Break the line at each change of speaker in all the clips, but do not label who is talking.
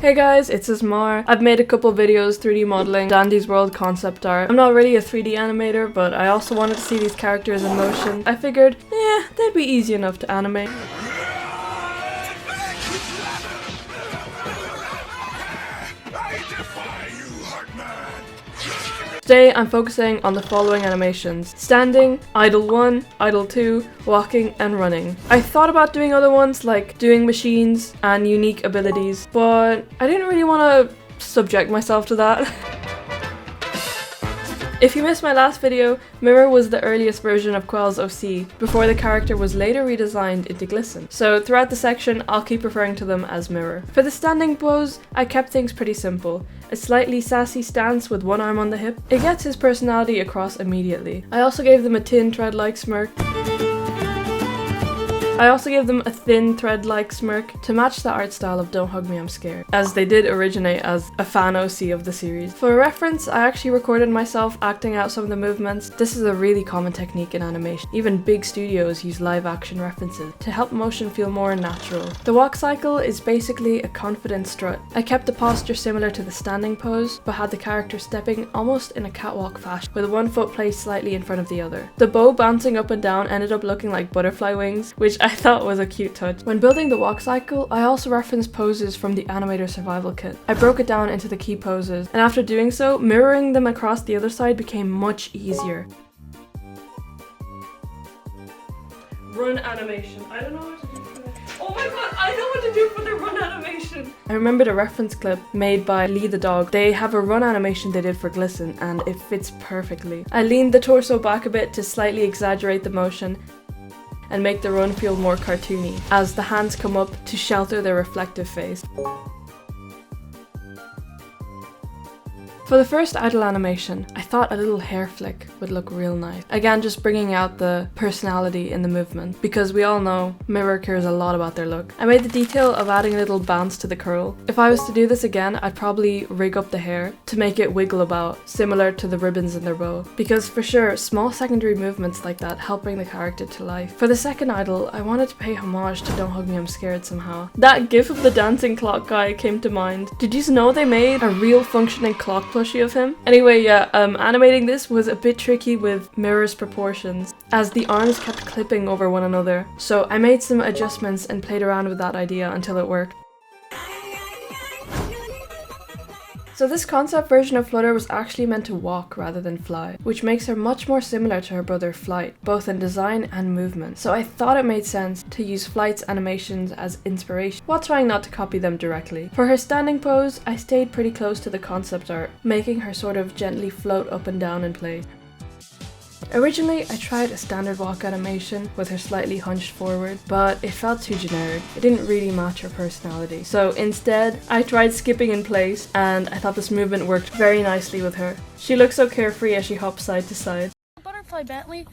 Hey guys, it's Ismar. I've made a couple videos 3D modeling Dandy's World concept art. I'm not really a 3D animator, but I also wanted to see these characters in motion. I figured, they'd be easy enough to animate. Today I'm focusing on the following animations: standing, idle 1, idle 2, walking, and running. I thought about doing other ones like doing machines and unique abilities, but I didn't really want to subject myself to that. If you missed my last video, Mirror was the earliest version of Quell's OC, before the character was later redesigned into Glisten. So throughout the section, I'll keep referring to them as Mirror. For the standing pose, I kept things pretty simple. A slightly sassy stance with one arm on the hip. It gets his personality across immediately. I also gave them a thin thread-like smirk. a thin thread-like smirk to match the art style of Don't Hug Me I'm Scared, as they did originate as a fan OC of the series. For reference, I actually recorded myself acting out some of the movements. This is a really common technique in animation. Even big studios use live action references to help motion feel more natural. The walk cycle is basically a confident strut. I kept the posture similar to the standing pose, but had the character stepping almost in a catwalk fashion, with one foot placed slightly in front of the other. The bow bouncing up and down ended up looking like butterfly wings, which I thought was a cute touch. When building the walk cycle, I also referenced poses from the Animator Survival Kit. I broke it down into the key poses, and after doing so, mirroring them across the other side became much easier. Run animation. I don't know what to do for that. Oh my god, I know what to do for the run animation! I remembered a reference clip made by Lee the dog. They have a run animation they did for Glisten, and it fits perfectly. I leaned the torso back a bit to slightly exaggerate the motion and make the run feel more cartoony, as the hands come up to shelter their reflective face. For the first idle animation, I thought a little hair flick would look real nice. Again, just bringing out the personality in the movement, because we all know Mirror cares a lot about their look. I made the detail of adding a little bounce to the curl. If I was to do this again, I'd probably rig up the hair to make it wiggle about, similar to the ribbons in their bow, because for sure, small secondary movements like that help bring the character to life. For the second idle, I wanted to pay homage to Don't Hug Me I'm Scared somehow. That gif of the dancing clock guy came to mind. Did you know they made a real functioning clock plushie of him? Anyway, yeah, animating this was a bit tricky with Mirror's proportions, as the arms kept clipping over one another. So I made some adjustments and played around with that idea until it worked. So this concept version of Flutter was actually meant to walk rather than fly, which makes her much more similar to her brother Flight, both in design and movement. So I thought it made sense to use Flight's animations as inspiration, while trying not to copy them directly. For her standing pose, I stayed pretty close to the concept art, making her sort of gently float up and down in place. Originally, I tried a standard walk animation with her slightly hunched forward, but it felt too generic. It didn't really match her personality. So instead, I tried skipping in place, and I thought this movement worked very nicely with her. She looks so carefree as she hops side to side.
Butterfly Bentley.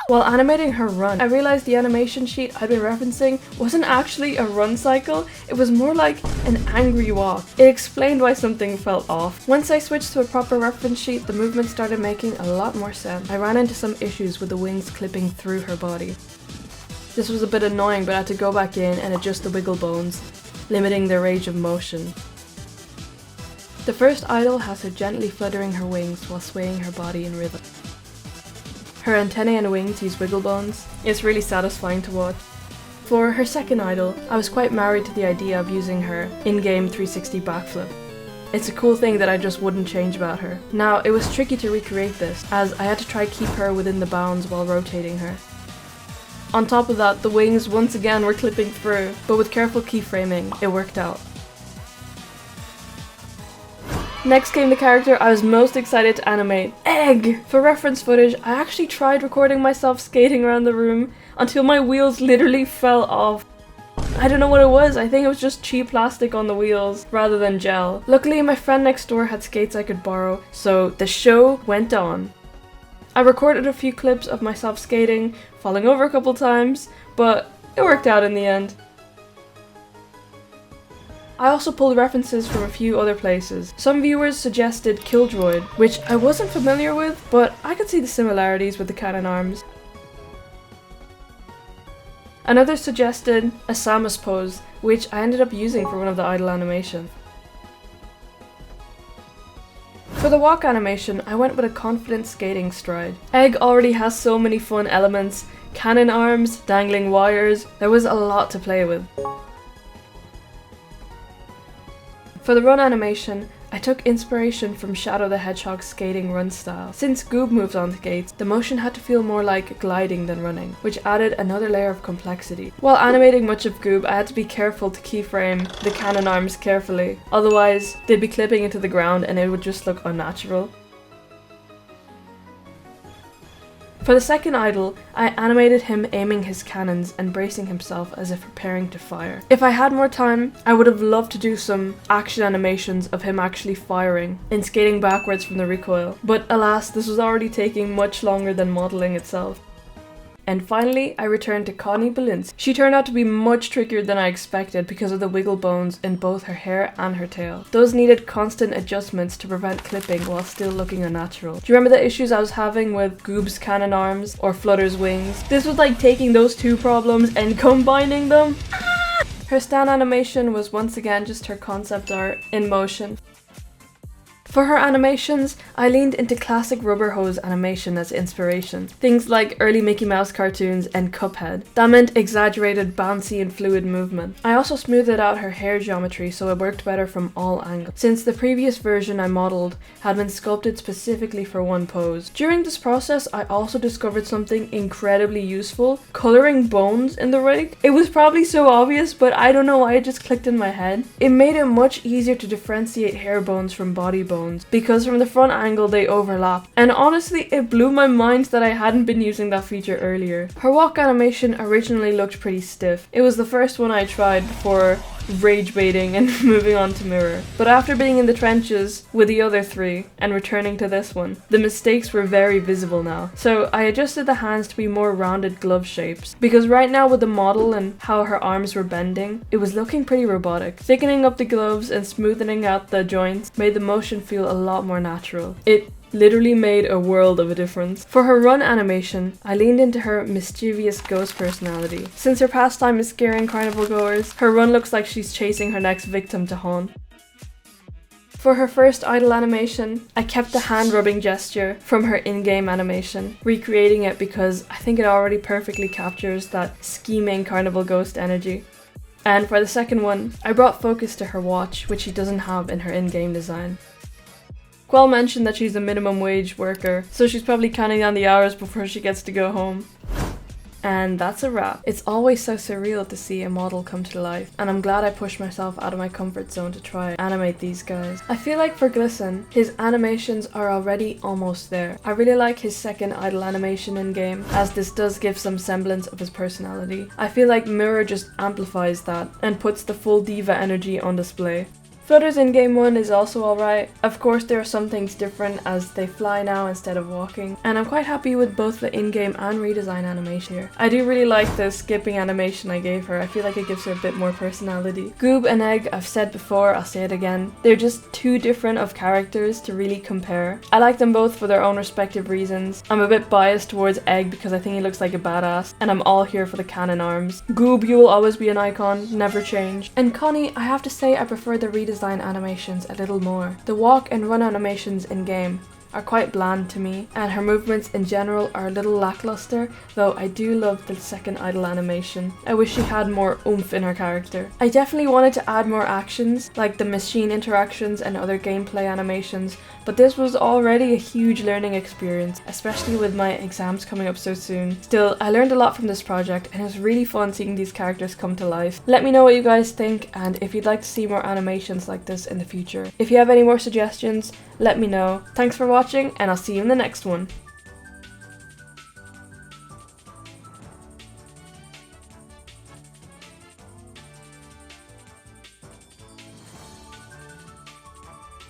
While animating her run, I realized the animation sheet I'd been referencing wasn't actually a run cycle, it was more like an angry walk. It explained why something felt off. Once I switched to a proper reference sheet, the movement started making a lot more sense. I ran into some issues with the wings clipping through her body. This was a bit annoying, but I had to go back in and adjust the wiggle bones, limiting their range of motion. The first idle has her gently fluttering her wings while swaying her body in rhythm. Her antennae and wings use wiggle bones. It's really satisfying to watch. For her second idle, I was quite married to the idea of using her in-game 360 backflip. It's a cool thing that I just wouldn't change about her. Now, it was tricky to recreate this, as I had to try keep her within the bounds while rotating her. On top of that, the wings once again were clipping through, but with careful keyframing, it worked out. Next came the character I was most excited to animate, Egg! For reference footage, I actually tried recording myself skating around the room until my wheels literally fell off. I don't know what it was, I think it was just cheap plastic on the wheels rather than gel. Luckily, my friend next door had skates I could borrow, so the show went on. I recorded a few clips of myself skating, falling over a couple times, but it worked out in the end. I also pulled references from a few other places. Some viewers suggested Kildroid, which I wasn't familiar with, but I could see the similarities with the cannon arms. Another suggested a Samus pose, which I ended up using for one of the idle animations. For the walk animation, I went with a confident skating stride. Egg already has so many fun elements, cannon arms, dangling wires, there was a lot to play with. For the run animation, I took inspiration from Shadow the Hedgehog's skating run style. Since Goob moved on to skates, the motion had to feel more like gliding than running, which added another layer of complexity. While animating much of Goob, I had to be careful to keyframe the cannon arms carefully, otherwise they'd be clipping into the ground and it would just look unnatural. For the second idol, I animated him aiming his cannons and bracing himself as if preparing to fire. If I had more time, I would have loved to do some action animations of him actually firing and skating backwards from the recoil, but alas, this was already taking much longer than modeling itself. And finally, I returned to Connie Boolynski. She turned out to be much trickier than I expected because of the wiggle bones in both her hair and her tail. Those needed constant adjustments to prevent clipping while still looking unnatural. Do you remember the issues I was having with Goob's cannon arms or Flutter's wings? This was like taking those two problems and combining them. Her stand animation was once again just her concept art in motion. For her animations, I leaned into classic rubber hose animation as inspiration. Things like early Mickey Mouse cartoons and Cuphead. That meant exaggerated, bouncy and fluid movement. I also smoothed out her hair geometry so it worked better from all angles, since the previous version I modeled had been sculpted specifically for one pose. During this process, I also discovered something incredibly useful: coloring bones in the rig. It was probably so obvious, but I don't know why it just clicked in my head. It made it much easier to differentiate hair bones from body bones, because from the front angle they overlap, and honestly it blew my mind that I hadn't been using that feature earlier. Her walk animation originally looked pretty stiff. It was the first one I tried before rage baiting and moving on to mirror. But after being in the trenches with the other three and returning to this one, the mistakes were very visible now. So I adjusted the hands to be more rounded glove shapes, because right now with the model and how her arms were bending, it was looking pretty robotic. Thickening up the gloves and smoothing out the joints made the motion feel a lot more natural. It literally made a world of a difference. For her run animation, I leaned into her mischievous ghost personality. Since her pastime is scaring carnival goers, her run looks like she's chasing her next victim to haunt. For her first idle animation, I kept the hand rubbing gesture from her in-game animation, recreating it because I think it already perfectly captures that scheming carnival ghost energy. And for the second one, I brought focus to her watch, which she doesn't have in her in-game design. Quell mentioned that she's a minimum wage worker, so she's probably counting down the hours before she gets to go home. And that's a wrap. It's always so surreal to see a model come to life, and I'm glad I pushed myself out of my comfort zone to try and animate these guys. I feel like for Glisten, his animations are already almost there. I really like his second idle animation in game, as this does give some semblance of his personality. I feel like Mirror just amplifies that and puts the full diva energy on display. Flutter's in-game one is also alright. Of course there are some things different as they fly now instead of walking, and I'm quite happy with both the in-game and redesign animation here. I do really like the skipping animation I gave her. I feel like it gives her a bit more personality. Goob and Egg, I've said before, I'll say it again. They're just too different of characters to really compare. I like them both for their own respective reasons. I'm a bit biased towards Egg because I think he looks like a badass, and I'm all here for the cannon arms. Goob, you will always be an icon, never change. And Connie, I have to say I prefer the redesign animations a little more. The walk and run animations in game are quite bland to me, and her movements in general are a little lackluster, though I do love the second idle animation. I wish she had more oomph in her character. I definitely wanted to add more actions, like the machine interactions and other gameplay animations, but this was already a huge learning experience, especially with my exams coming up so soon. Still, I learned a lot from this project, and it was really fun seeing these characters come to life. Let me know what you guys think, and if you'd like to see more animations like this in the future. If you have any more suggestions, let me know. Thanks for watching, and I'll see you in the next one.